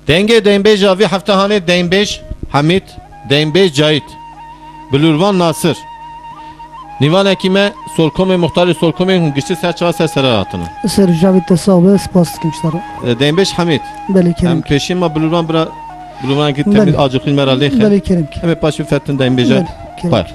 دنگه دنبه جاوی هفته هانه دنبش حمید دنبه جایت بلوروان ناصر نیوان اکیمه سولکوم مختار سولکوم گشتی سر چوا سر سراتونه سر جاوید تصابه سپاس کمشتره دنبش حمید بله هم کریم پیشین ما بلوران برا بلوران که بله. تمیز آجوخین مرا لیخه بله کریم کی همه پاشو فتن دنبه جایت بله کریم بار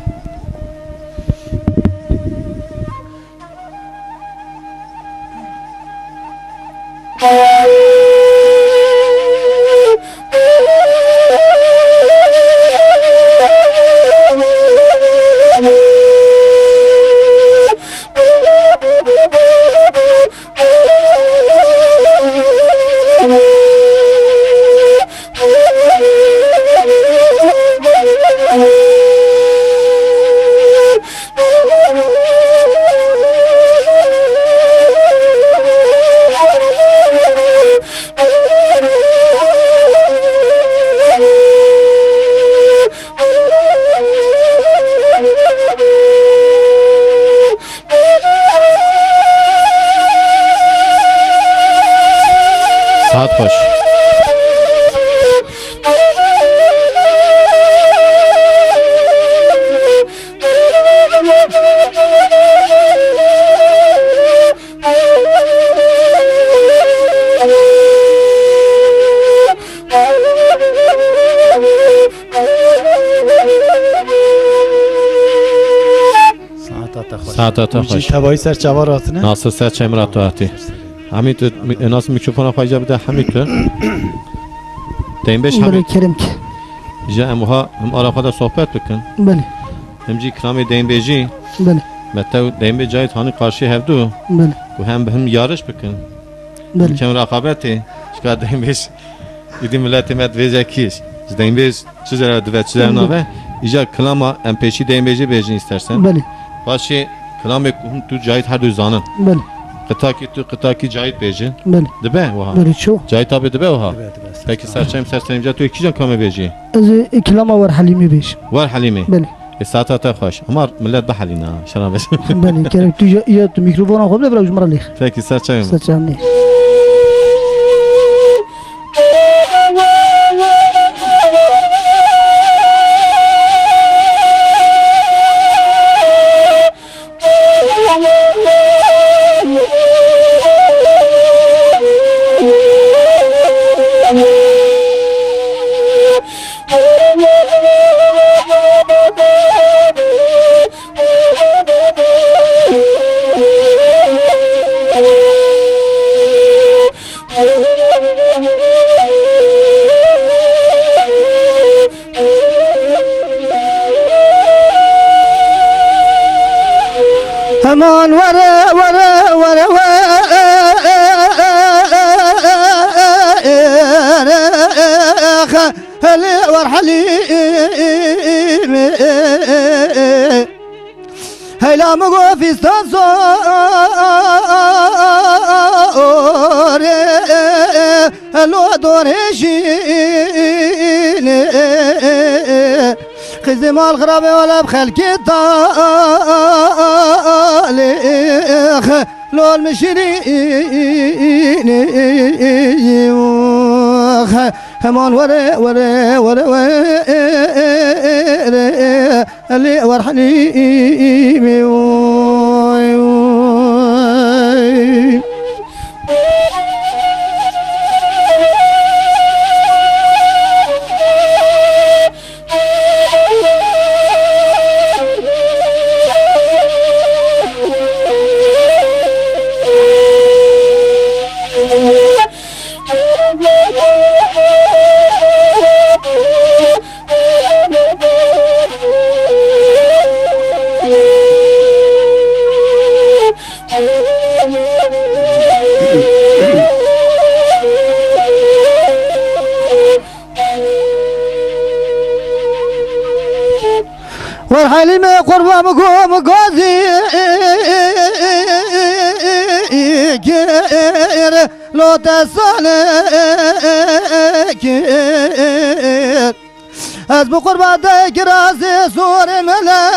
ساعت خوش ساعت خوش تبایی سر چوارات نه ناصر سر چه مرات آتی حمید ناصر میکروفون خواهی بده حمید تو دنبش بله حمید کریم کی جا اموها هم آرا خدا صحبت بکن بله هم جی کرامی دنبجی بله متو دنبه جایت هانی قارشی هفدو بله و هم به هم یارش بکن بله کم رقابتی شکار دنبش ایدی ملت مد ویزا کیش دنبش چیزا دوت چیزا نامه ایجا کلاما ام پیشی دنبجی بیجین استرسن بله باشه کلام تو جایت هر دو زانن بله قطاکی تو قطاکی جایت بیجین بله دبه وها بله چو جایت آب دبه وها پeki سرچم اینجا تو کی جان کامه بیجی از کلام ور حلیمی بیش وار حلیمه بله ساعت تا خوش اما ملت به حلینا شرم بس بله کریم تو یا تو میکروفون خوب بله جمره لیخ پeki سرچم سچام نه همان ورا ورا ورا هلي ورحلي هلا مقو في ستانصور هلو دورشين خزم الغراب ولا بخلق الطالخ لو المشرين همان ورا ورا ورا اللي ورحني والحليم قربة مقوم قاضي كير لو تسالك از بقربت گراز سور ملا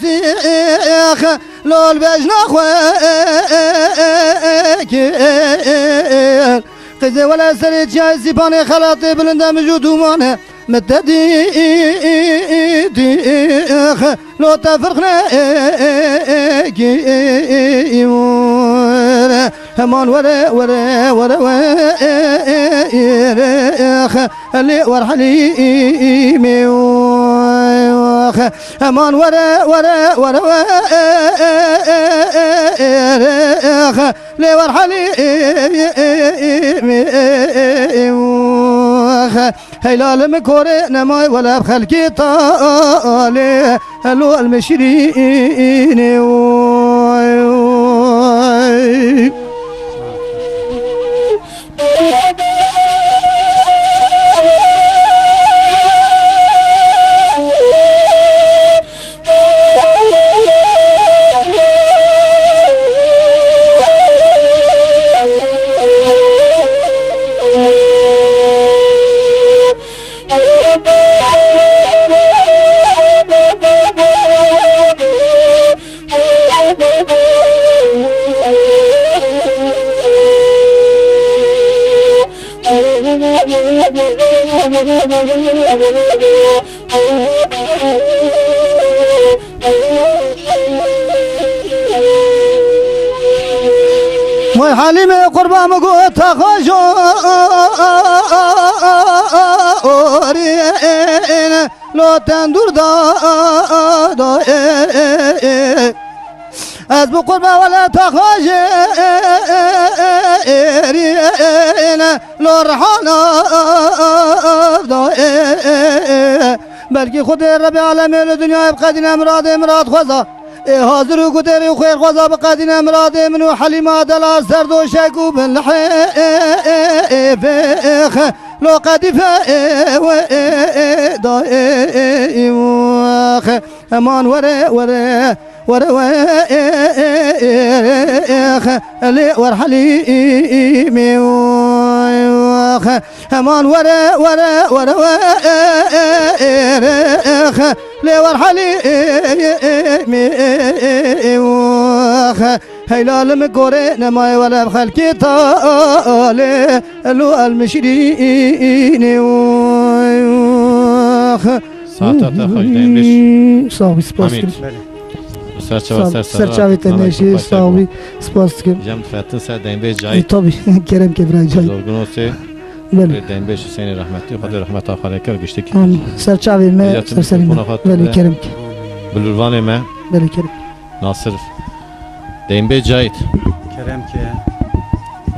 سیخ لول بجنا خوكير قزي ولا سري جاي زباني خلاطي بلند مجودومانه متدي ديخ لو تفرقنا همان ورا ورا ورا ورا اللي ورحلي ميوخ همان ورا ورا ورا اللي ورحلي ميوخ هلال مكوري نماي ولا بخلقي طالي هلو المشرين موي حليمي قربا مقوت خجورين لو تندور دا از بقربا ولا تخاجرين لو رحانا بلكي خود رب العالمين الدنيا بقدنا مراد خوزا حاضر و قدر و خير خوزا بقدنا مراد منو حليمة دلا سرد و شكو بالحيفخ لو قدفة دائمخ امان ورا ورا ورا اللي ورحلي ميوخ امان ورا ورا ورا اللي ورحلي ميوخ هلال مكوري نماي ولا بخلقي طالي لو المشرين ساعتها تخرجين بيش صاحبي سپاس حمید. کرد سرچاوی تنشی صاحبی سپاس کرد جمع فتن سر دنبه جایی طبی کرم که برای جای زورگنوسی بله دنبه حسین رحمتی خدا رحمت آخره کرد گشته کی سرچاوی ما سرسری ما بله کرم که بلوروان ما بله کرم ناصر دنبه جایید کرم که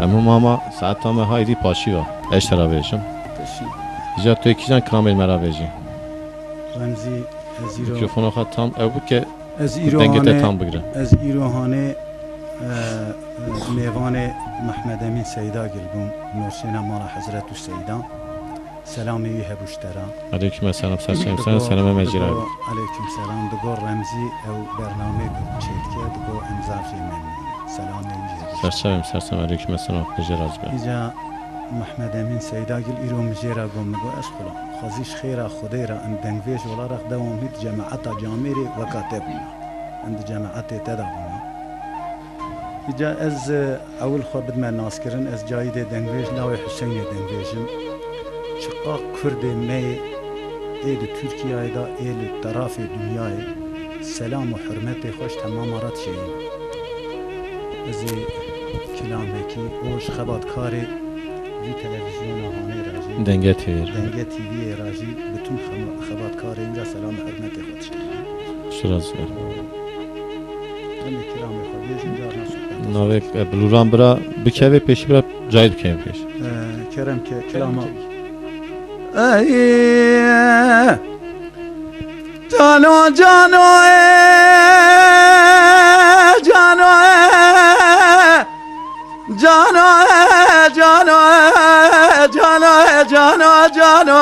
امو ماما ساعت همه هایدی پاشی و اشترا بیشم جا توی کی جان کرامل مرا بیشی رمزی از ایرو میکروفون خواهد تام او بود که از دنگت تام بگیره از ایروهانه میوان محمد امین سیدا گلبوم نورسینا مالا حضرت و سیدا سلامی هبوشترا علیکم السلام سرچاوی سلام مجیره علیکم سلام دگو رمزی او برنامه چید که دگو امزاف من سلامی هبوشترا سرچاوی علیکم السلام خجر از بر ایجا محمد امین سیدا گل ایرو مجیرا گم نگو از خلا خازیش خیره خدای را ام دنگویش ولا رخ دوام هیت جماعت جامعی و کاتبنا عند جماعت تداونا ایجا از اول خو بدم ناس کرن از جاید دنگویش لاوی حسین دنگویشم شقاق کرد می اید ترکیه دا ایل طرف دنیای سلام و حرمت خوش تمام رات شیم از کلامه کی اوش خباتکاری وی تلویزیون هانه راجی دنگه تیر دنگه تیوی راجی بتون خباتکاری اینجا سلام و حرمت خوش شراز بر همه کلامه خودیش اینجا نصف ناوی بلوران برا بکوی پیشی برا جاید بکوی پیش کرم که کلامه جانو جانو جانو جانو جانو جانو جانو جانو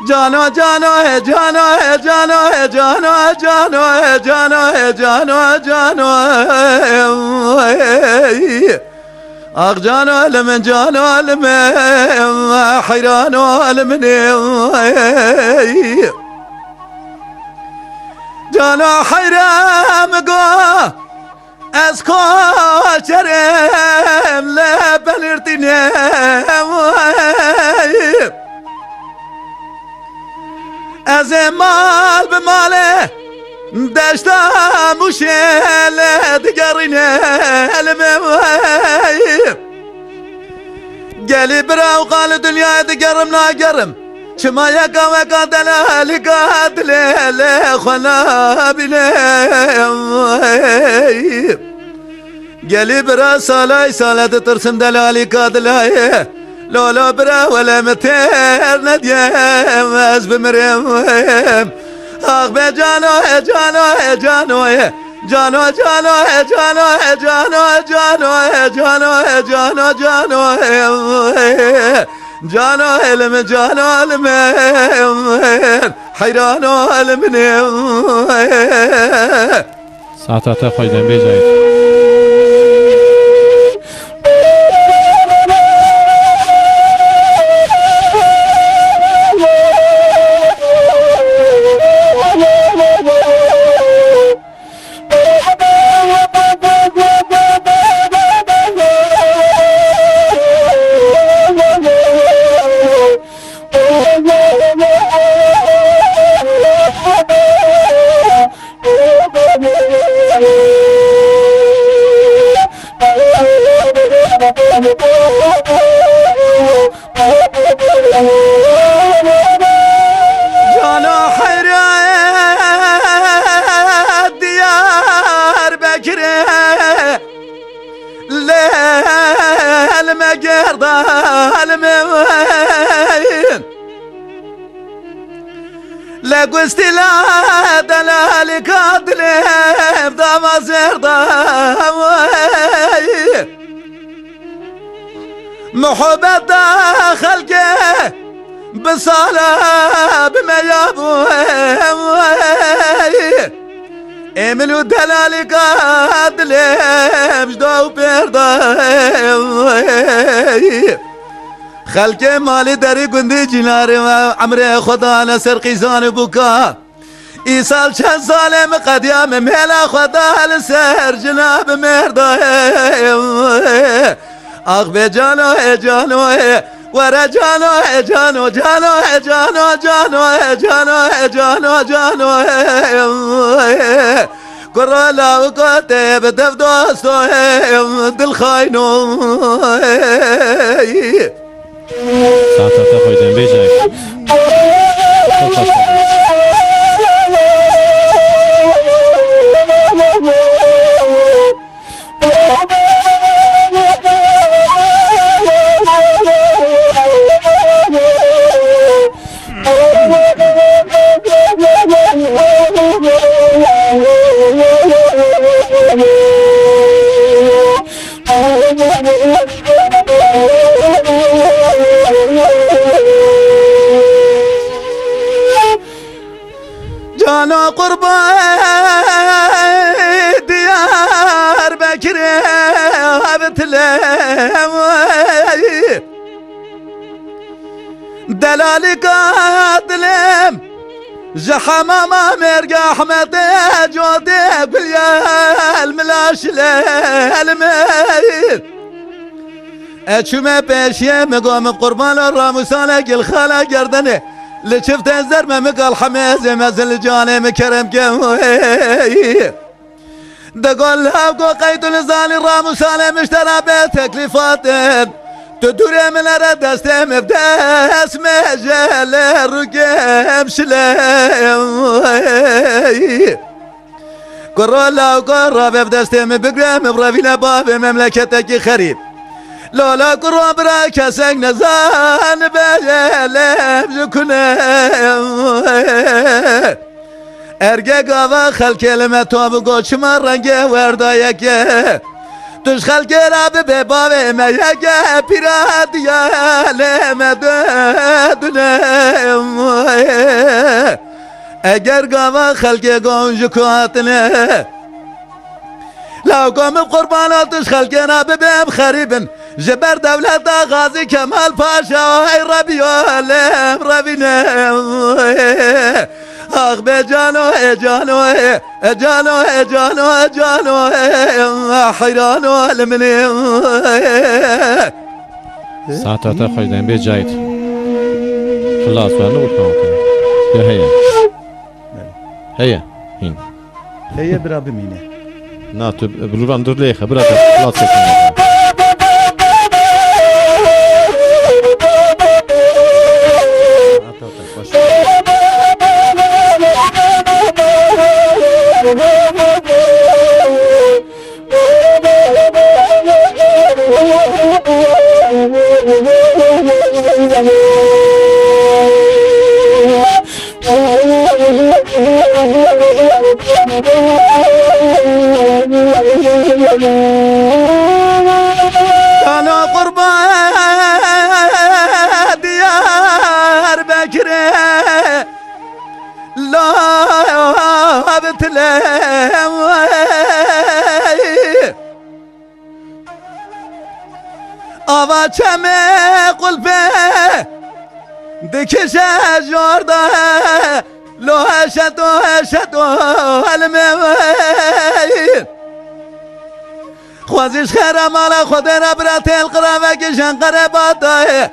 جانو جانو جانو جانو جانو جانو جانو جانو جانو آخ جان عالم جان عالم حیران عالم جان حیرام گو از کاشرم لبلرتینم از مال به ماله دشتم و شل دگرینه گلی برا و قال دنیا دگرم ناگرم شما یکا وکا دلالی قاتل خلا بینم گلی برا سالای سالت ترسم دلالی قاتلای لولا برا ولا متر ندیم از بمرم آخ به جانو جانو جانو جانو جانو جانو جانو جانو جانو جانو جانو جانو علم جانو علم حیران علم ساعتها خوی دنبیج جایید جانا حيرات ديار بكرة ليل مقرض الموين لقوست لا دلالي قاتل بضام زرضاوي محبت خلقه بصالة بميابو املو دلالي قاتل بجدو برضا خلقه مالي داري قندي جناري عمري خدا نسر قيزان بوكا ایسال چند سالم قدیم میلا خدا لسر جناب مردا آخ به جانو جانو ورا جانو جانو جانو جانو جانو جانو جانو جانو قرالا وقاتب دف دوستو دل خاينو ساعتها خوی دنبیج جایید جانا قربان ديار بكرة بتلم دلالي قاتلم جحما ما مرقى احمد جودي باليا الملاش الميت اشوم بيشي مقام قربان الراموسانة قل خاله قردني اللي شفت الزرمة مقال حميزة مزل جاني مكرم كوي دقول لها قيد نزالي الراموسانة مشترى بتكليفات تدوري من الرد استمر داس مجال الرقم شلي قرر وقرب بدستم بقرم برافينا باب مملكتك خريب لولا قرب راكسك نزان بجلب جكنا ارجع قوا خل كلمة توب قوش مرنجة وردايك توش خل كراب بباب ما يجا بيراد يا لمددنا اگر قوا خل كقون جكاتنا لو قام بقربانات خلقنا بباب خريب جبر دولت غازی کمال پاشا ای ربی علم ربینم آخ به جانو ای جانو ای جانو ای جانو ای جانو ای حیرانو علمنیم ساعت تا خوش دین به جایت خلاص و نو کام یا هيا هين هي برا بمينه ناتو بلوران دور ليه خبرة خلاص كده أنا قربان ديار بكري لا بتلم أبا كمي قلبي دكش جورده لو هشتو المين خوازش خیره مالا خود ربرت القرابه کشن قرباته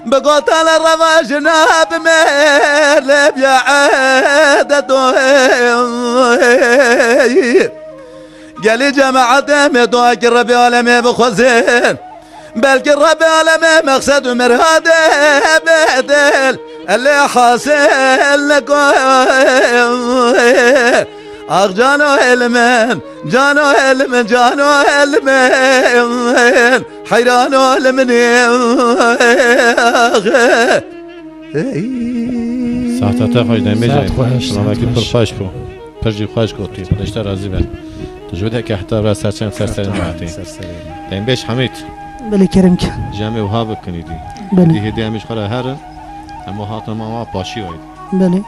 بقاتل الرواج ناب مهل بيعادته قالي جماعته مدوك الربي عالمي بخوزين بلكي الربي عالمي مقصد مرهاده بدل اللي حاصل لكم آخ جانو علمن جانو علمن جانو علمن حيرانو علمن ساعت تا خوش دین به جایت شما کی پر خوش کو پرجی خوش کو تی پدشتر راضی بن تجوده که حتی را سرچن سرسر معتی دین بهش حمید بله کرمك جامع وهاب کنیدی بله. دی هدیه مش خلا هر اما هاتن ما پاشی وید بله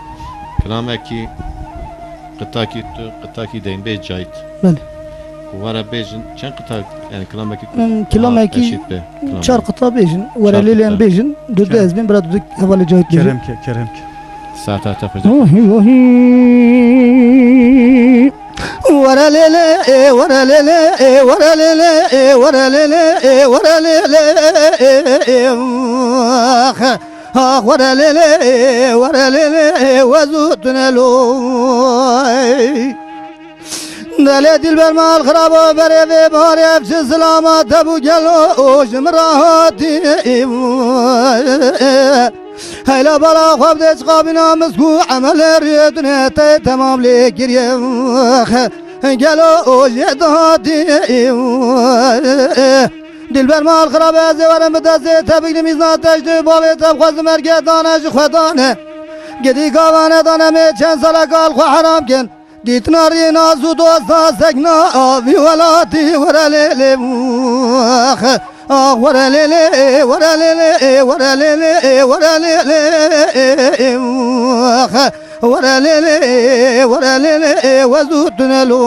کلامکی قطاکی دین به جایت بله وارا بیجن چند قطع يعني كلامك كلامك شار قطع بيجن ورا ليلين بيجن دود ازبين براد دود هوالي جايت بيجن كرمك ساعتها تفرج ورا ليلي ورا ليلي ورا ليلي ورا ليلي ورا ليلي ورا ليلي ورا ليلي وزوتنا لوي دليل البرمال خراب بريفي باريف سلامات ابو جلو جمراتي هلا بلا خواب ديش قابنا مسكو عمل ريدنا تمام ليك ريخ جلو جداتي دل برمال خراب زوار مدازي تبقى ميزنا تجد بابي تبخوز مرقى دانش خدانه قدي قوانه دانه ميچن سالا قال خو حرام كن ديت ناري نازو دوستا سكنا آبي ولاتي ورا ليلي ورا ليلي ورا ليلي ورا ليلي ورا ليلي ورا ليلي ورا ليلي وزوتنا لوخ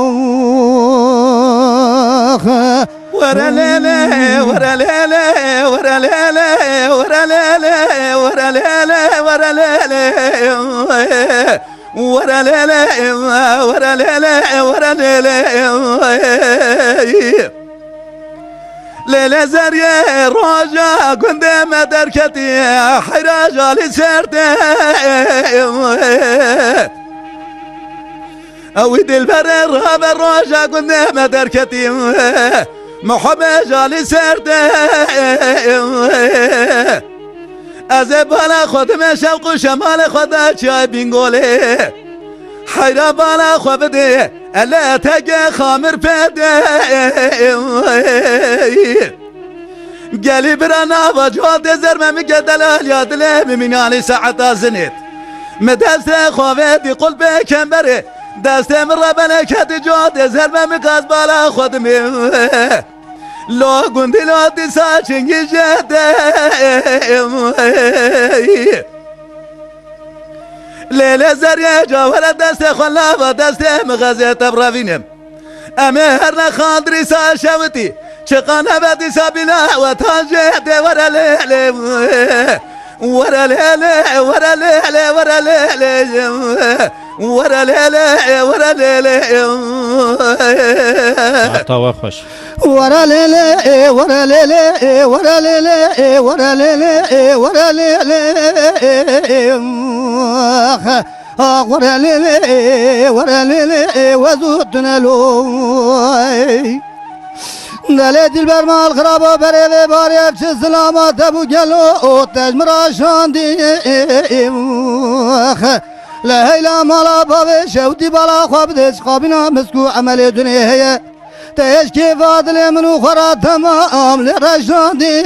ورا ليلي ورا ليلي ورا ليلي ورا ليلي ورا ليلي ورا ليلي ورا ليلي ورا ليلي ورا ليلي ليلة زرية روجا قندم دركتي حراجة لسرتي أويد البرر هذا الروجا قندم دركتي محبجة لسرتي أزب على خدمة شوق شمال خدا شاي بنقولي حيرا بالا خبدي ألا تجي خامر فدي قالي برانا وجود زرمة مقدل يا دلي من يعني ساعة زنيت مدست خوفيتي قل بكم بري دست من ربنا كتجود زرمة مقاس بالا خدمي لو قندي لو تساشنجي جدي ليلة زرية جوهرة دست خلا و دست مغازية برافينم أمي هرنا خاندري ساشوتي شقنا بدي سابنا وتاجد ورا ليلي ورا ليلي ورا ليلي ورا ليلي ورا ليلي ورا ليلي Hatta var hoş. ورا ليلي ورا ليلي ورا ليلي ورا ليلي ورا ليلي ورا ليلي ورا ليلي وزودنا لوي دل دلبر مال خرابا بره باريب چه سلامات ابو گلو تجمر آشاندی لهيلا مالا بابي شوتي بالا خواب دش خوابنا مسكو عمل دنيا تيش كيف عدل منو خرا تمام لرشاندي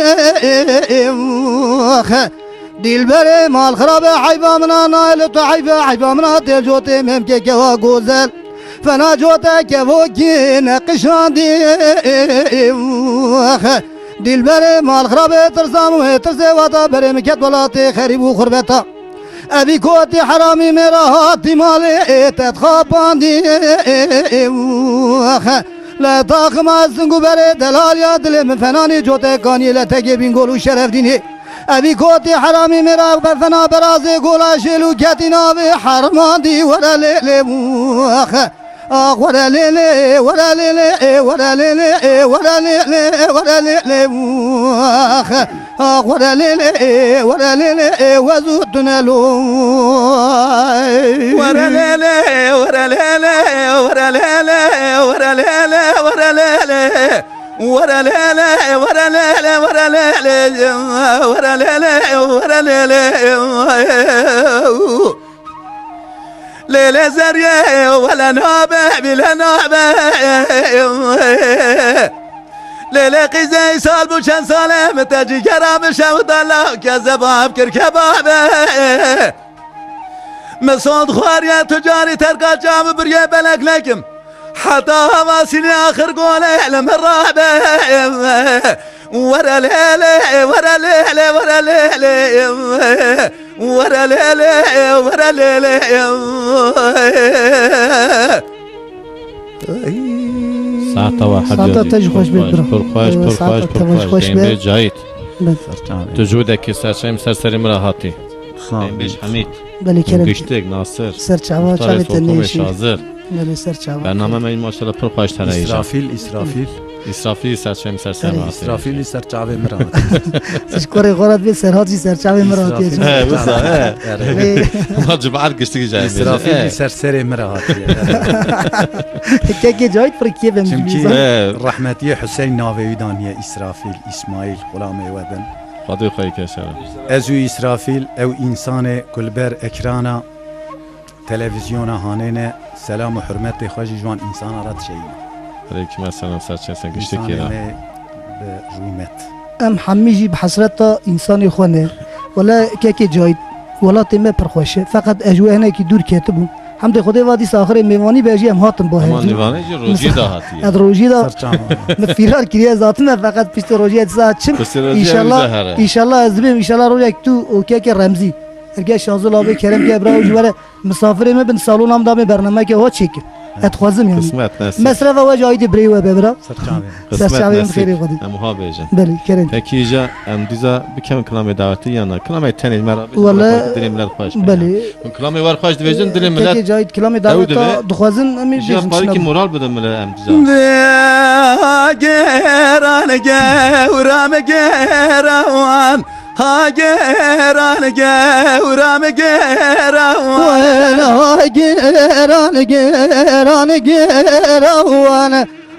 دلبر مال خراب حيبا منا نايل تو حيبا منا دل جوتي ممكن كوا غوزل فنا جوتا كوكي نقشاندي دلبر مال خراب ترسام و ترسي واتا بره مكت ولاتي خريب و خربتا ابي كوتي حرامي میرا هاتي مالي تتخاباندي لا طاقم الزنقو بره دلال يا دل من فناني جوتا كاني لا تجيبين قولو شرف ديني ابي كوتي حرامي میرا بفنا برازي قولا شلو كتنا بحرماندي ولا ليلي ورا ليلي ورا ليلي ورا ليلي ورا ليلي ورا ليلي ورا ليلي ورا ليلي وزودنا لو ورا ليلي ورا ليلي ورا ليلي ورا ليلي ورا ليلي ورا ليلي ورا ليلي ورا ليلي ورا ليلي ورا ليلي ليلة زرية ولا نابع بلا نابع ليلة قيزي سالبو شان سالم تجي كرام شود الله كذباب كركباب مصاد خواريا تجاري ترقى جام بريا بلك لكم حتى هواسيني آخر قولي لمرابع ورا ليلي ورا ليلي ورا ليلي ورا ليلي ورا ليلي ساعتا واحد ساعتا تجي خوش بيت برا خوش بيت جايت تجودك سرشم سرسري مراهاتي بيش حميد بلي كرم گشتك ناصر سر چاوا چاوي تنيشي شازر بلي سر چاوا برنامه من ماشاءالله پر خوش تنهيجا إسرافيل سرشم سرسري إسرافيل سرچاوي مرات تشكري غرات بي سرهاتي سر چاوي مراتي بصا ما جبعت گشتك جاي إسرافيل سرسري مرات كي جايت فركيه بمجلسة رحمتي حسين ناويدانية إسرافيل إسماعيل غلامي ودن خدي خوي كشرا ازو إسرافيل او إنسان كلبر اكرانا تلفزيون هانينه سلام و حرمت خوشی جوان انسان رات شيء عليكم السلام سرشم گشتك يا برومت ام حميجي بحسرتا انسان خونه ولا كي جايت ولا تم پرخوشه فقط اجوه هنا کی دور كاتبون حمد خدای وادی ساخر میوانی بیجی هم هاتم با اما دیوانه جو روزی دا هاتی اد روزی دا مفیرار کریه ذاتنا فقط پیشت روزی ات چم ان شاء الله از بیم ان شاء الله روزی تو اوکی که رمزی ارگه شازل آبی کرم که برای جواره مسافر می بن سالون هم دام برنامه که ها چیک اتخوازم یعنی مصرف و جایدی بری و ببرا سرچاوی خیلی خودی امها بیجه بله کرم پکی ایجا امدیزا بکم کلام دعوتی یا نه کلام تنید مرا والله دلیم ملت خوش بله کلام وار خوش دیویژن دلیم پکی ملت جایت کلام دعوت دخوازن امی جا پاری کی مورال بدم ملت امدیزا گران گورم گروان ها گران گورم گروان ها گران گروان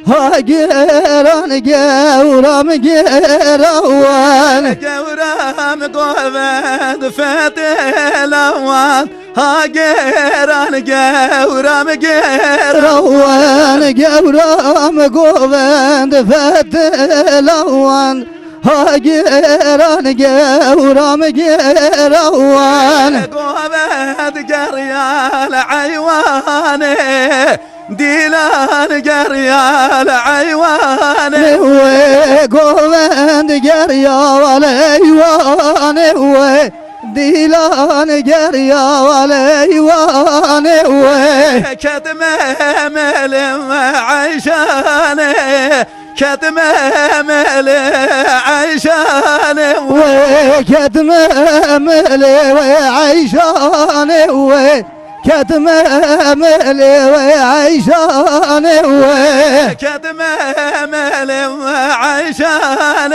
ها گران گورم گروان گورم گوند فتلوان ها گران گورم گروان گورم گوند فتلوان ها گران گورم گروان گوند گریال عیوانه دیلان گریال عیوانه گوند گریال عیوانه دیلان گریال عیوانه کدم ملم عیشانه كتم ملي عيشان وكتم ملي وعيشان وكتم ملي وعيشان كتم ملي عيشان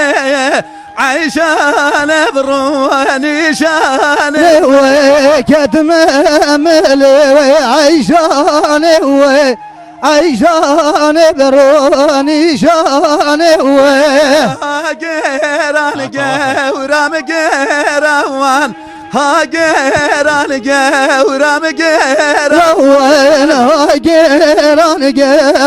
عيشان بروني شان وكتم ملي وعيشان عيشان بروني شان قيران قورام قيروان ها قيران قورام قيروان قيران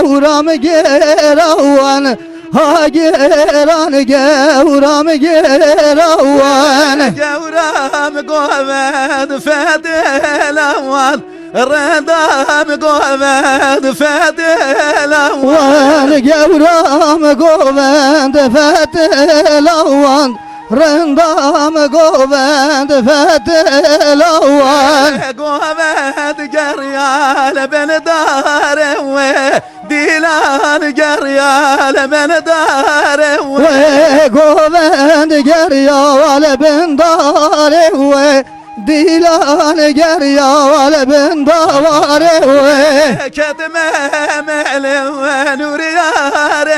قورام قيروان ها قيران قورام قيروان قورام قومد فات الاوان الردام قومد فات الاوان قورام قومد فات الاوان رندام قومد فات الاوان قومد قريال بن دار ديلان قريال بن دار قومد قريال بن دار ديلان قريال بن دار كتم ملي ونور يار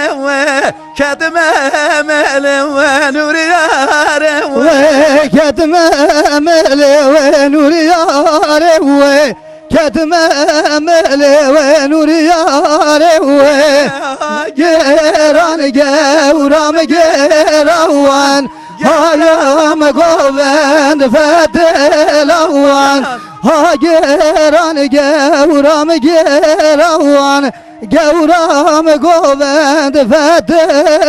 كتم ملي ونور يار كتم ملي ونور يار كتم ملي ونور يار جيران قورام قيروان هايام قومد فات الاوان ها جيران قورام قيروان قورام قومد فات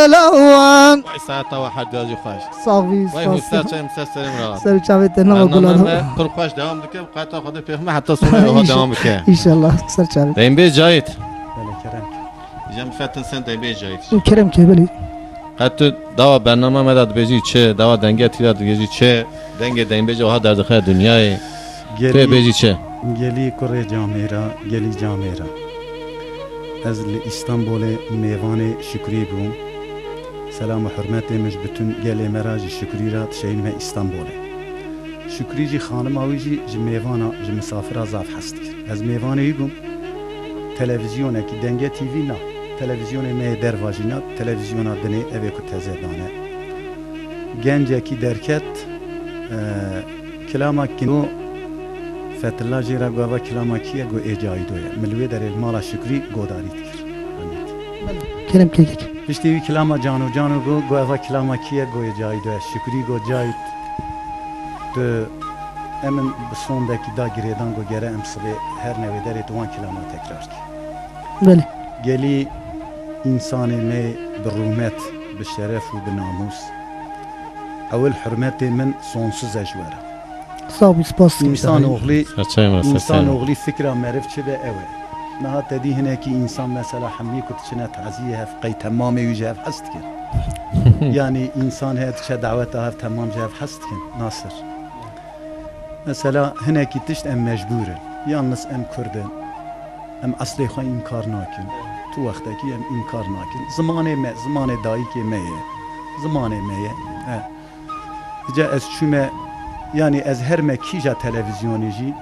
الاوان ساعت واحد جازی خوش صافي وای مستر چه مستر سلام را سر چاوت نما برنامه گلان پر خوش دوام دکه قطع خود پیغمبر حتی سونه ها دوام بکه ان شاء الله سر چاوت دیم به جایت بله کرم جام فتن سن دیم به جایت کرم که بلی حتی دوا برنامه مدد بجی چه دوا دنگه تیرات بجی چه دنگ دیم به جوها در داخل دنیای تو بجی چه گلی کره جامیرا گلی جامیرا از استانبول میوان شکری بوم سلام و حرمت مش بتون گلی مراج شکری را تشین ما استانبول شکری جی خانم آویجی جی میوانا جی مسافر زاف هست از میوان ایگم تلویزیونه کی دنگه تیوی نه تلویزیون می در واجینا تلویزیون دنی اوی کو تزدانه گنجه کی درکت کلاما کنو فتلا جیرا گوا کلاما کیه گو ایجایی دویه ملوی در المالا شکری گوداری تکر کرم که پشتی کلاما جانو گو گوا کلاما کیه گو ایجایی دویه شکری گو جایی تو امن بسوندکی دا گریدان گو گره امسلی هر نوی داری دوان کلاما تکرار کی بله گلی انسان می برومت بشرف و بناموس اول حرمت من sonsuz اجواره صافي سپاس انسان اوغلی سرچه انسان اوغلی فکر معرف چه به اوه نه تدی هنا کی انسان مثلا حمی کت چنه تعزیه هف قی تمام یوجه هف حست کن یعنی انسان هات چه دعوت هف تمام جه هف حست کن ناصر مثلا هنا کی تشت ام مجبوره یالنس ام کردن ام اصلی خو انکار ناکن تو وقتی کی ام انکار ناکن زمان دایی که میه زمان میه جا از چومه yani ez her me kija televizyoniji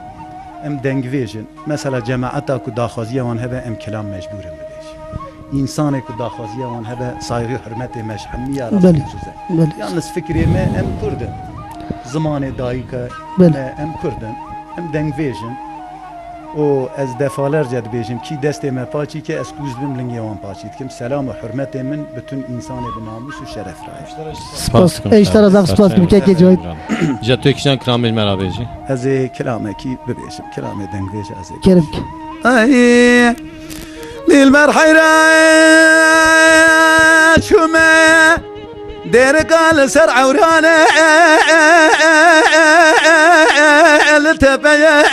em dengvejin mesela cemaata ku daxwaziya wan hebe em kelam mecburin bibêj insane ku daxwaziya wan hebe saygı hürmetê meşhemiya بله بله yalnız fikrê me em kurdin zimanê dayîka بله me em kurdin em dengvejin o ez defalarca dibêjim ki destê me paçî ke ez kuz bim lingê wan paçî dikim selam û hürmetê min bütün insanê bi namus û şeref raye سپاس ایشتر از سپاس که جای جا تو کشان کرامل مرا بجی ez ê kilamekî bibêjim kilamê dengvêje ez ê کرم اي للمرحيرة شومة دير قال سر عورانا التبيا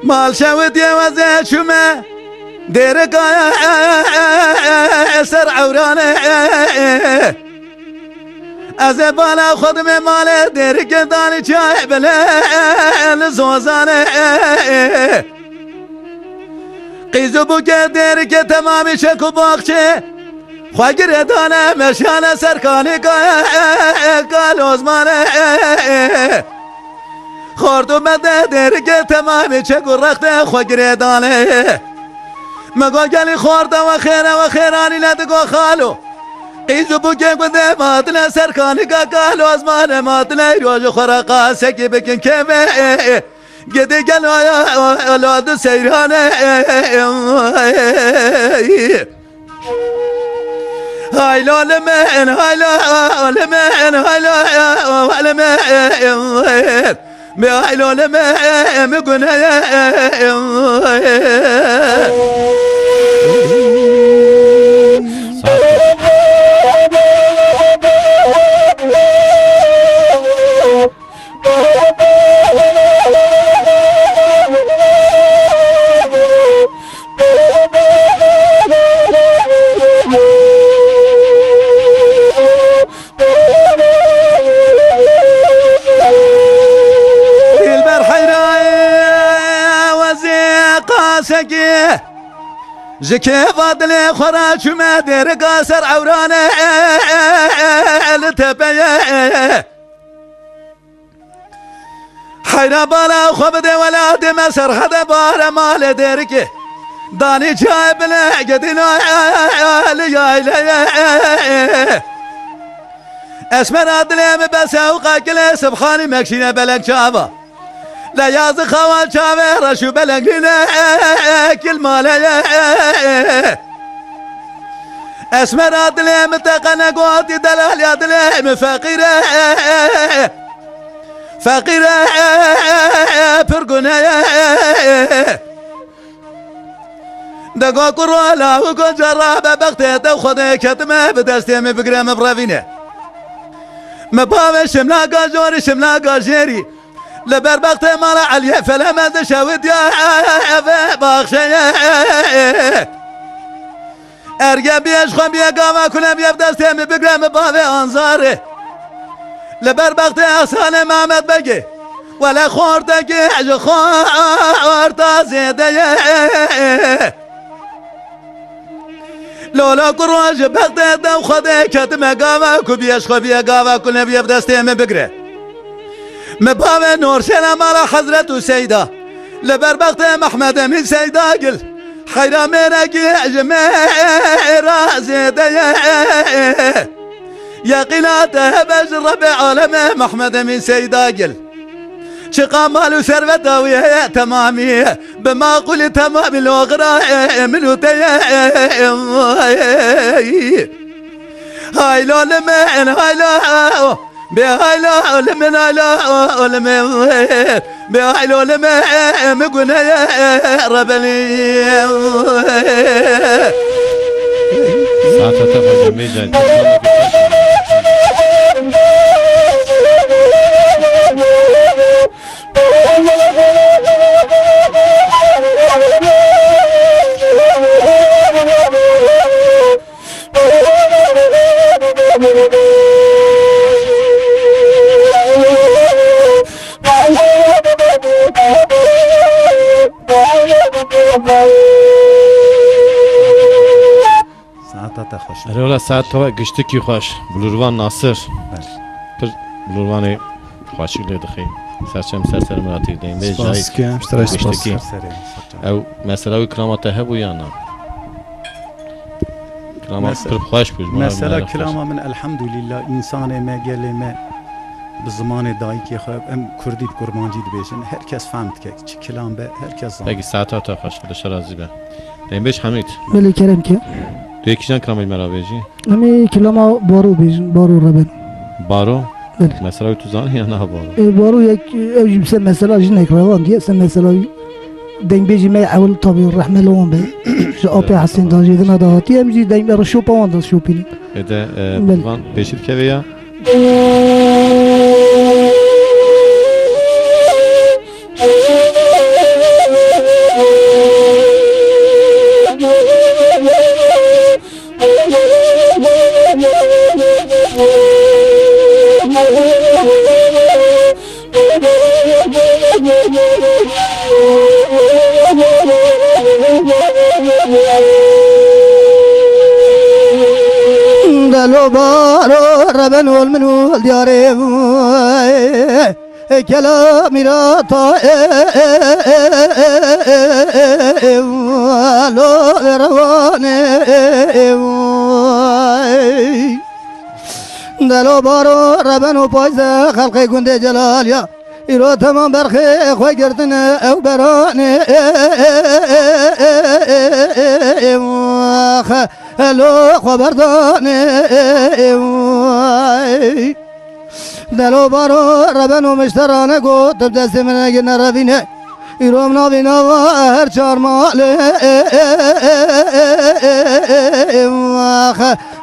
مال شاود يا وزا شومة دير قال سر عورانا أزبالا خدم مال دير قداني جاي بلا زوزانه قیزو بو که دیر که تمامی شکو باقچه خواگر دانه مشانه سرکانی کال ازمانه خوردو مده دیر که تمامی شکو رخته خواگر دانه مگو گلی خورده و خیرانی ندگو خالو قیزو بو که گنده ماتنه سرکانی کال ازمانه ماتنه روژ خورقا سکی بکن که گده گل اولاد سیرانه هایلال من هایلال من هایلال من به هایلال من میگونه جكي فاضلي خراج ما دير قاسر عورانه لتبيه حيرا بالا خبد ولاد مسر هذا بار مال ديرك داني جايب له قدنا لي اسمر ادلي بس وقاكل سبخاني مكشينه بلك شابه لا ياز خوان شابه رشو بلك لنا كل مال اسمر ادلي متقنا قوتي دلال ادلي فقيره فقيره فرقنا دقا كرولا وكو جرابه بغتيته وخذي كتمه بدستيمي بقرام برافينه مبابه شملاقا جوري شملاقا جيري لبر بغت مال عليا فلا ما دشاود يا باخشيه ارجع بيش خم بيا قاما كلهم يبدستيمي بقرام بابه انظاره لبر بغت احسان محمد بگه ولا خورتك عج خورتا زيده لولا كروج بغت دو خده كتم قاما كبيش خبيا قاما كلهم يبدستيمي بقره مبام نور سلام على حضرة سيدة لبر بغت محمد من سيدة قل حيرا مرقي جميرا زيده يا قلاته بجرب عالمه محمد من سيدا قل شقا مالو ثروته ويا تمامي بما قل تمام الوغراء منو هاي لو لمن هاي لو بهاي لو لمن هاي لو لمن بهاي لو لمن مقنا يا ربني ساعتها تبقى جميل ساعتها خوش الولا ساعت تو گشتکی خوش بلوروان ناصر پر بلوروان خوشی لید خی سرچم سر مراتی دیم به جای گشتکی او مثلا کرامات هبو یا نه کرامات پر خوش بود مثلا كلامه من الحمد لله انسان ما قال ما بالزمان دايك خب ام كردي بكرمانجي دبيشن هركس فهمت كي كلام به هركس بگی ساعت تا خوش خودش راضی به دیم بهش حمید بله کرم که تو یکیشان کرامات مرا بیجی همه کلام بارو بیشن بارو ربن بارو بله. مثلا تو زان یا نه بارو بارو یک اوجب سن مثلا جنك روان دي سن مثلا دين بيجي ما يحاول طبيب الرحمة لون به شو أبي حسين داجي دنا دهاتي أمجي دين برشو باوند شو بيني اده بلوان بیشید که بیا Yeah. دلو بارو ربن والمنول دياري كلامي راتا لو رواني دلو بارو ربن و پایز خلقی گنده جلالیا ایرو تمام برخی خواه گردن او برانه لو خواه بردانه دلو بارو ربن و مشترانه گو تب دست من اگر نروینه ایروم نابینا و هر چار ماله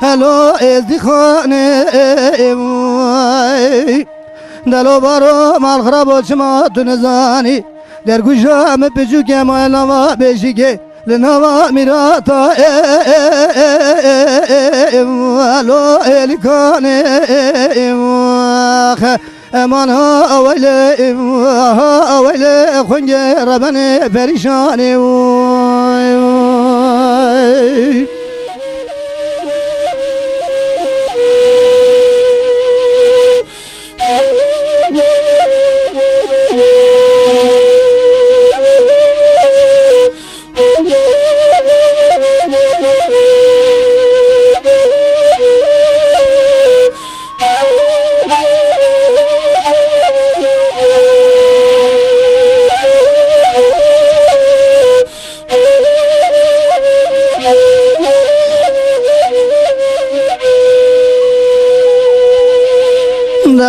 هلو ازدی خانه دلو بارو مال خراب و چما تو نزانی در گوشم پچو که ما لما بشی که لنوا میراتا هلو الیکانه امان ها اویل خونج ربن پریشانی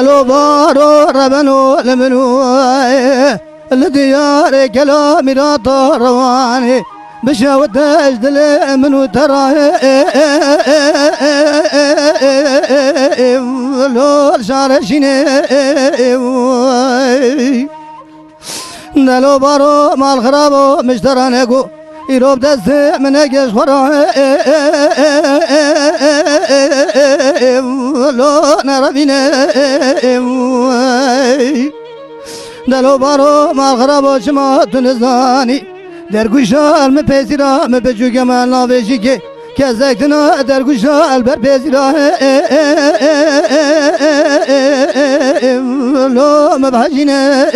دلو بارو ربنو لمنو الديار كلامي راطا رواني بشاوت اجدل منو تراه لو شارشيني دلو بارو مال خرابو مشترانيكو ایروب دست من اگش خورا لو نروینه دلو بارو مال خرابو شما تونزانی در گوشال مپیزیرا مپیچو که من ناوشی که کزکتنا در گوشال بر پیزیرا لو مبحجینه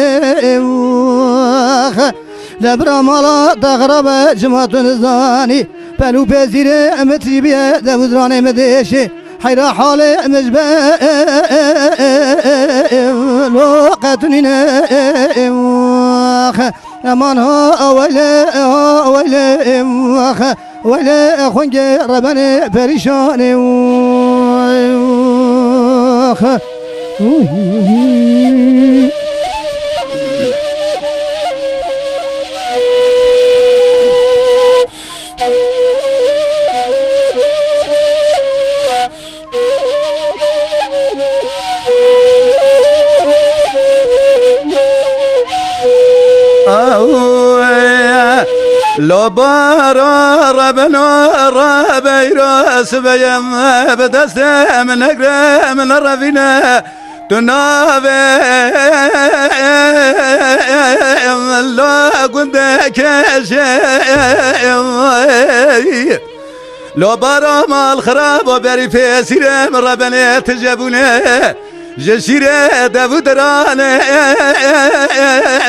لبرا مالا تغرب جماعتون الزاني بلو بزير امتي بيه دوزراني مديشي حيرا حالي مجبه لو قاتنين امان ها اويلي ويلي خونجي رباني بريشاني لو بارا ربنا ربي راس بيم بدست من اقرا من الرفينه تنافي لا كنت كشيء لو بارا مال خراب وبري في سيره من ربنا تجابونه جشيره داود رانه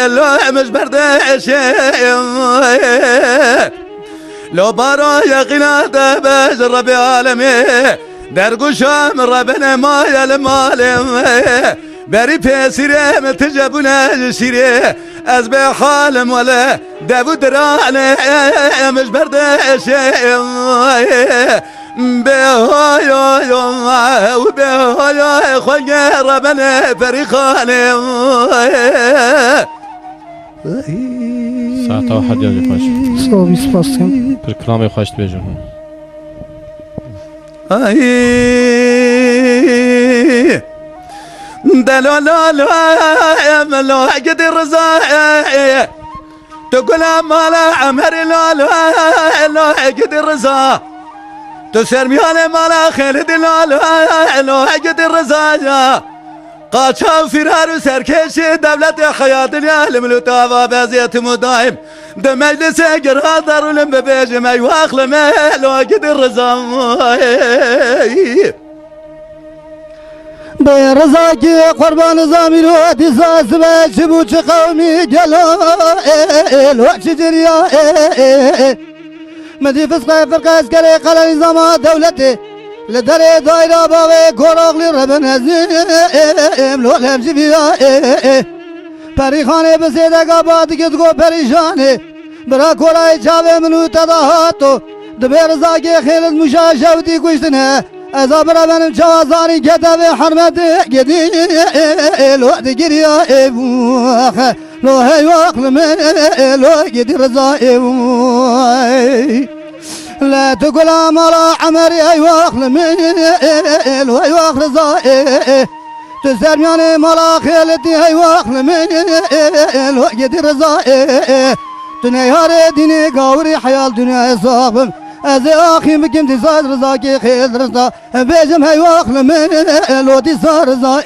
لو مش بردش لو بارا يقينا دبج ربي عالمي درگوشم ربنا ما يلمالم بري في سيره متجابونه جشيره از به حالم ولا داود رانه مش بردش بهايا وبهايا خويا ربنا فريقاني ساعت واحد يا خوش صوبي سباسم پر کلام خوش بجون دلو لا لا ملو قد الرزا تقول مالا عمر لا لا لا قد الرزا تسرميان مالا خالد لا لا قد الرزا قاچا فرار سرکش دولت حیات العالم لطاوا بازیت مدائم ده مجلس گرها دارولم ببیجم ای واخلم لا قد الرزا به رضا کی قربان زمین و دیساس به چبوچ قومی جلال و چجریا مدی فسقه فرقه اسکره قلعی زمان دولتی لدر دایره باوی کوراغلی ربن ازیم لو لمجی بیا پریخانه بسیدگا بادگید گو پریشانه برا کورای چاوه منو تداهاتو دبیر زاگی خیلت مشاشوتی کشتنه ازا برا benim çavazani ketabi harmeti gidi lo digiri ya ebu lo hey aklım lo gidi rıza ebu la تقول amala ameri hey aklım lo hey rıza تسر yani mala khileti hey aklım lo gidi rıza dünya dini gavri hayal dünya sahibim از آخیم بکیم دیساز رضا کی خیل رضا بیجم هی واخل من لو دیساز رضا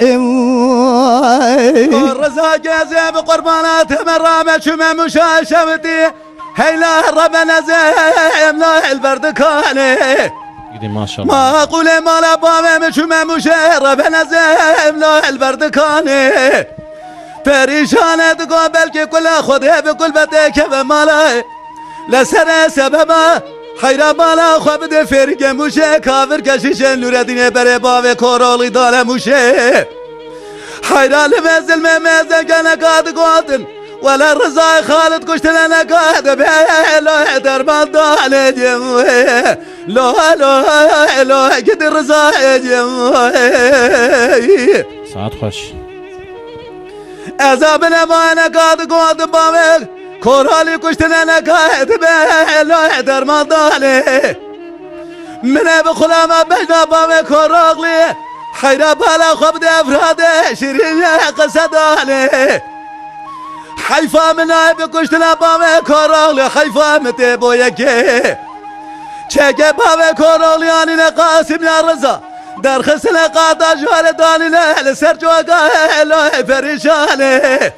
رضا جازي بقربانات مرامة شمع مشاشمتي هيلا ربنا زيم لا البرد كاني Gidin maşallah. ما أقول ما لا بامي شمع مشير ربنا زيم لا البرد كاني پریشانه دگو بلکه کل خوده بکل بده که به ماله لسر سببا حیرا بالا خواب ده فرگ موشه کافر کشیشن لوردینه بره باوه کورالی داله موشه حیرا لمزل ممزل گنه قاد قادن ولا رضای خالد کشتن نکاد بیلا درمان داله جموه لا لا لا گد رضای جموه Saat hoş. عذاب نمانه قاد قادن باوه کورالی کشتن نکاد بیلا درمان داله منه بخلام بجنا باوه کورالی حیرا بالا خواب ده افراده شیرین قصدانه حیفا منه بکشتن باوه کورالی حیفا مته بویکه چکه باوه کورالی آنینه قاسم یا رضا در خسن قادا جوال دانینه لسر جوگا الوه پریشانه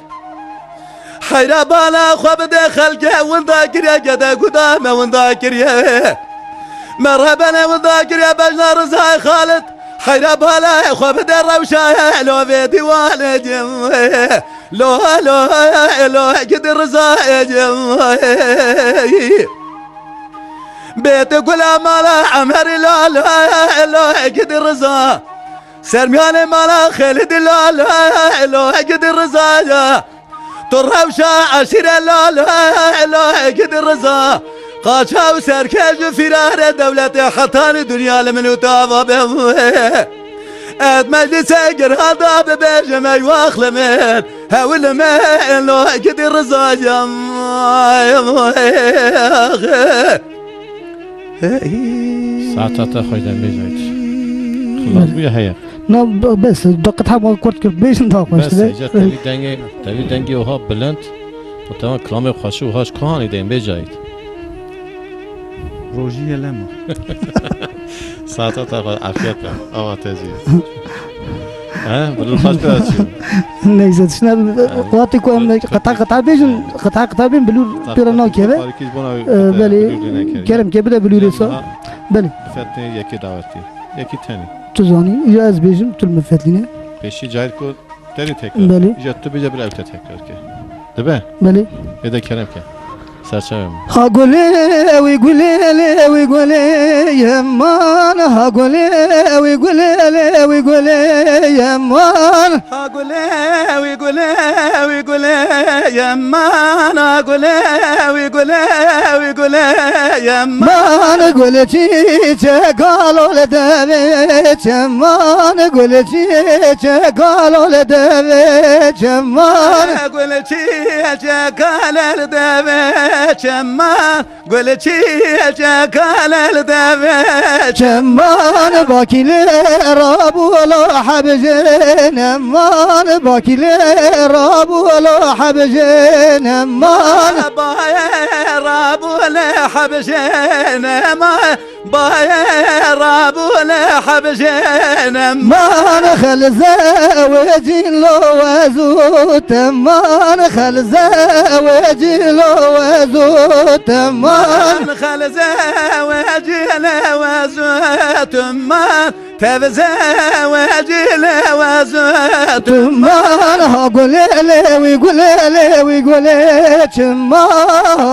حیرا بالا خواب ده خلقه وندا کریه گده گدامه وندا کریه مرحبا وندا کریه بجنا رضای خالد حیرا بالا خواب ده روشاه لو به دیوانه جمعه لو لو لو گد رضای جمعه بیت گلا مالا عمری لا لا لا گد رضا سرمیان مالا خالد لا لا لا گد رضا تروشا عشير لا لا لا قد الرضا قاشا وسركج فرار دولة حطان دنيا لمن وتابا به اد مجلس قرادة ببجم واخل من هاول من لا قد الرضا جم Saat hatta koydan bejayt. Xullas bu ya haya. نه بس دقت هم کرد که بیشتر تا Bes کنشته ecet devi dengi oha bilend. Bu tamam klame xoşu hoş kahani deyin bejayt. روژی لما Saat hatta koy afiyet ver. Ava tezi. Ha, bunu hoş biraz çiğ. نگذشت شنا وقتی که قطع بیشتر قطع بین بلور پیرنا که به Farikiz buna بله کرم که بده بلوری سا بله Fetne yeki daveti. Yeki teni. تزانی یا از بیشتر طول مفتلینه Peşi cahil ko deri tekrar. بله Jettu bize bir evte tekrar ki. Değil mi? بله Ya da Kerem ki. Serçeme mi? ها گله وی گله وی گله یمان ها گله وی گله وی گله یمان هاقولي ويقولي ويقولي يمان هاقولي ويقولي ويقولي يمان مان گله چی چه گالو لدوی چمان گله چی چه گالو لدوی چمان قولي جاكال الدبي شمان قولي جاكال الدبي چمان باکیله رابولا حبجن مان باکیله رابولا حبجن مان باير ابو حبشين ما باير ابو حبشين مان خلزه وجين لو وزوت مان خلزه وجين لو وزوت مان خلزه وجين وزوت ما تبزوج لوزت تمان قول لي ويقول لي ويقول لي شما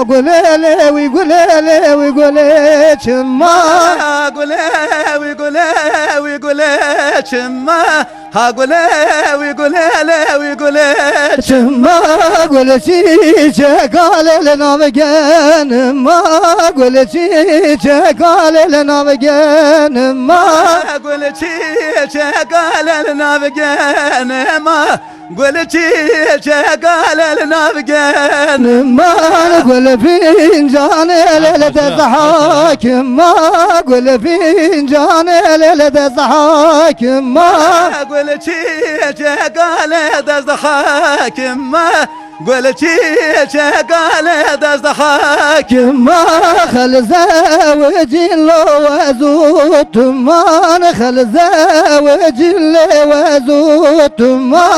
قول لي ويقول لي ويقول لي شما قول لي ويقول لي ويقول لي شما قول لي ويقول لي ويقول لي شما قول شي قال لنا بجان ما قول شي قال لنا بجان ما قول شي قال لنا بجان ما قول شي قال لنا بجان ما قول فنجان ليلة الضحاك ما قول فنجان ليلة الضحاك ما قول شي قال تضحك ما قول شي قال تضحك ما خل زوج لوزوت ما خل زوج لوزوت ما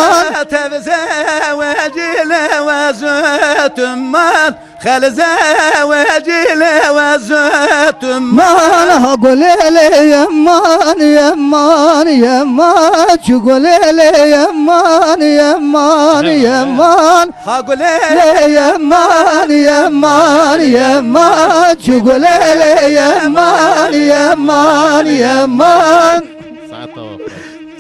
تبزوج لوزوت ما خل زوج لوزوت ما قول لي يمان يمان يمان شو قول لي يمان يمان يمان قول لي يمان يمان يمان شو قول لي يمان يمان يمان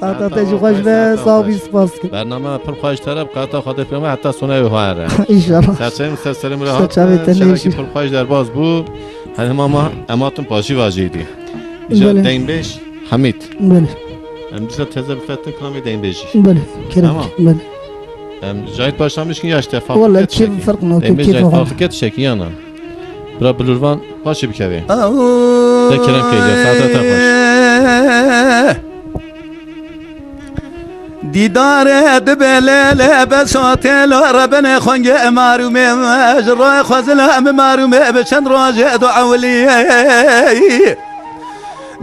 تا تجي خوش به صابي سپاس برنامه پر خواهش طرف قطع خاطر پیامه حتی سونه بخواره ان شاء الله سرچه سرسرم را سرچه تنیشی پر خواهش در باز بود همه ما اماتون پاشی واجیدی بله. دین بیش حمید بله امروز تزه بفتن کنم دین بیشی بله كلام تمام. بله جایت باشم که یاشته فاقت والله كيف فرقنا دین بیش كيف جایت فرقنا فاقت شکیانا برا بلوروان پاشی بکوی أوه. ذكرم كيجا ساعتها تخش دیدار دبلل بسات ربنا خنگ معرومه اجرا خزلام معرومه بچند راجع دعولی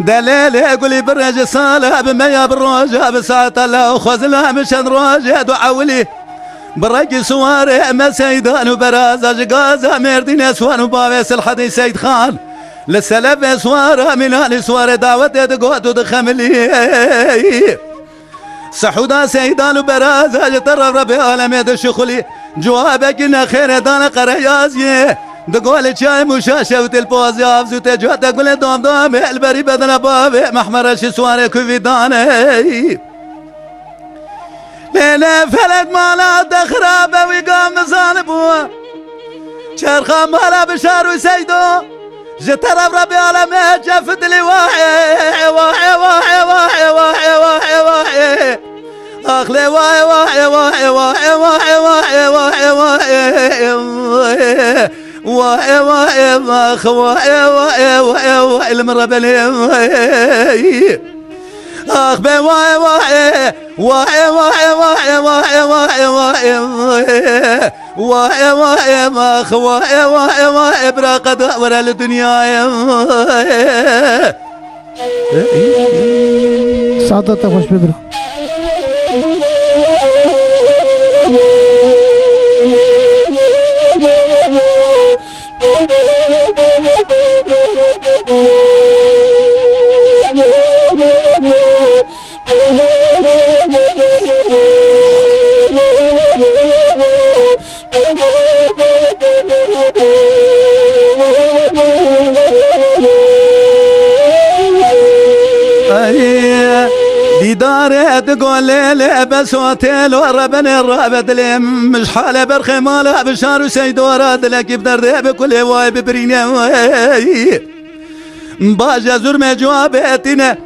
دليل قولي برج صالح بميا بالراجع بساعة الله خزلام بچند راجع دعولی برج سوار ما سيدان وبرازج غازا مردين اسوان وباويس الحدي سيد خان للسلف سوار من سوار دعوة دقوت ودخملي سحودا سيدان وبراز اجتر ربي عالمي دشخلي جوابك ان خير دان قريازي دقول شاي مشاشه وتلبوز يافزو تجوت قول دوم دوم البري بدنا باب محمر سوار كوفيدان ليلة فلك مالا دخرابه ويقام مزانبوه شرخا مالا بشار وسيدو جترب ربي عالمي جفت لي واحي واحي واحي واحي واحي واحي واحي اخلي واحي واحي واحي واحي واحي واحي واحي واحي واحي واحي ماخ واحي واحي واحي واحي المربلي اخ بي واحي واحي واحي واحي واحي واحي واحي واحي واحي واحي ماخ واحي واحي واحي براقد ورا الدنيا ساعتها تخش بدرو ديدار تقول لي بسوت ربنا الرابد لي مش حاله برخي ماله بشار وسيدورات لك بدرد بكل واي ببرينا باجا زور ما جوابتنا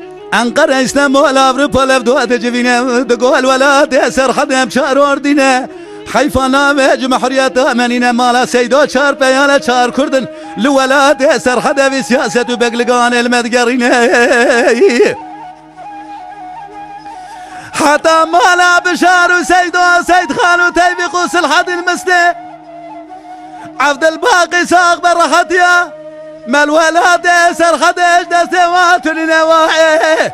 انقر اسلام ولا افريقيا لفدوات جفينا تقول ولا تأسر حدا بشار وردنا حيفانا مجمع حريات امانينا مالا سيدو شار بيالا شار كردن لولا تأسر حدا في سياسة بقلقان المدقرين حتى مالا بشار وسيد وسيد خان وتيبق وسلحد المسنة عبد الباقي ساق برحتيا ما الولاد سرحد اجد سوات لنواحي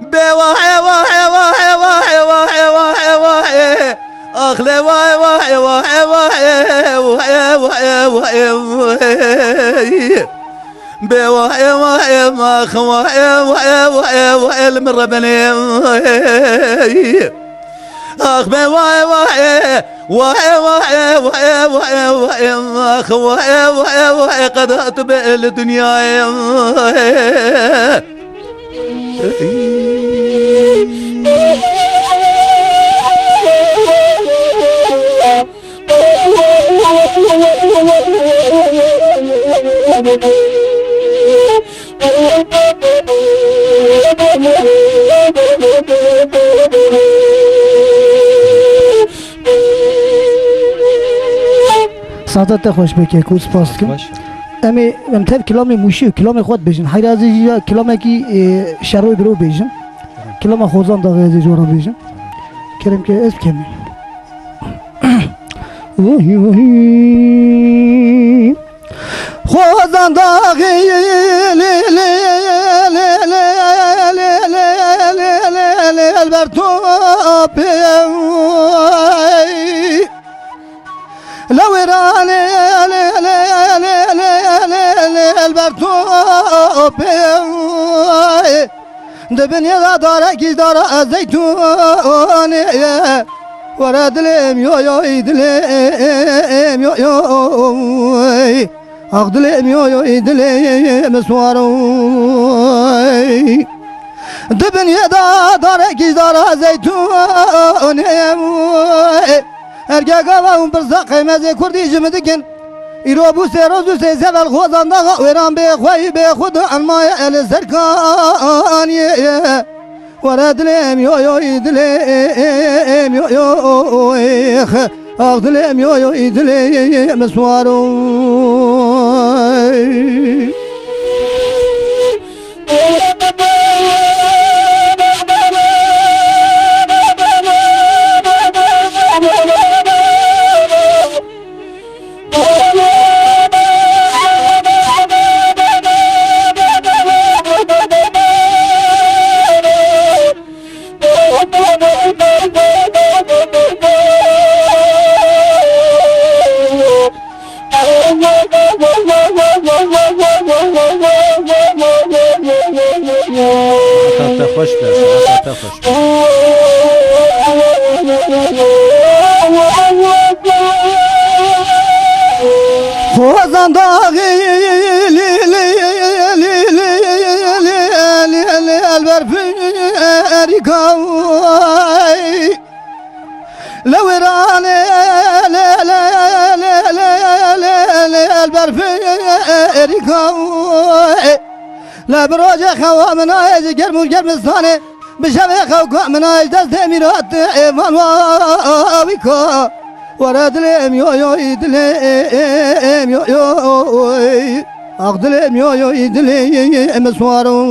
بواحي واحي واحي واحي واحي واحي واحي اخلي واحي واحي واحي واحي واحي واحي واحي بوا ايوا ايوا خوا ايوا ايوا ايوا المربني اخ بوا ايوا ايوا ايوا ايوا ايوا ايوا خوا ايوا ايوا قد اتبع الدنيا سعادت خوش بکی کوس پاس کن باش امی ام تب کلامی موشی و کلامی خود بیشن حیرازی جا کلامی کی شروع برو بیشن کلامی خوزان داغی از جورا بیشن کریم که اسم کمی خوزان داغی لی لی لی لی لی لی لی لی لی البرتو لو راني البرتو دبنيا دارك دار زيتون ورد لم يو يو يدلم يو يو اغدلم يو يو يدلم مسوارو دبنيا دارك دار زيتون erkek avağın bir zakymezi kurdi jimidikin İro bu serozu sezel khozanda veran be khoy be khud almaya el zerkaniye waradlem yo yo idlem yo yo agdlem yo yo idlem meswaro خوش بس خوش بس خوزان داغی لی لی لی لی لی لی البرفی اریکای لو راني لا لا لا لا لا لا البرفي ريكاوي لا بروجه خوا من عايز قرم الثاني بشبه خوا من عايز دست اميرات ايمان وابيكا وراد لم يو يو يدلم يو يو اغدلم يو يو يدلم مسوارو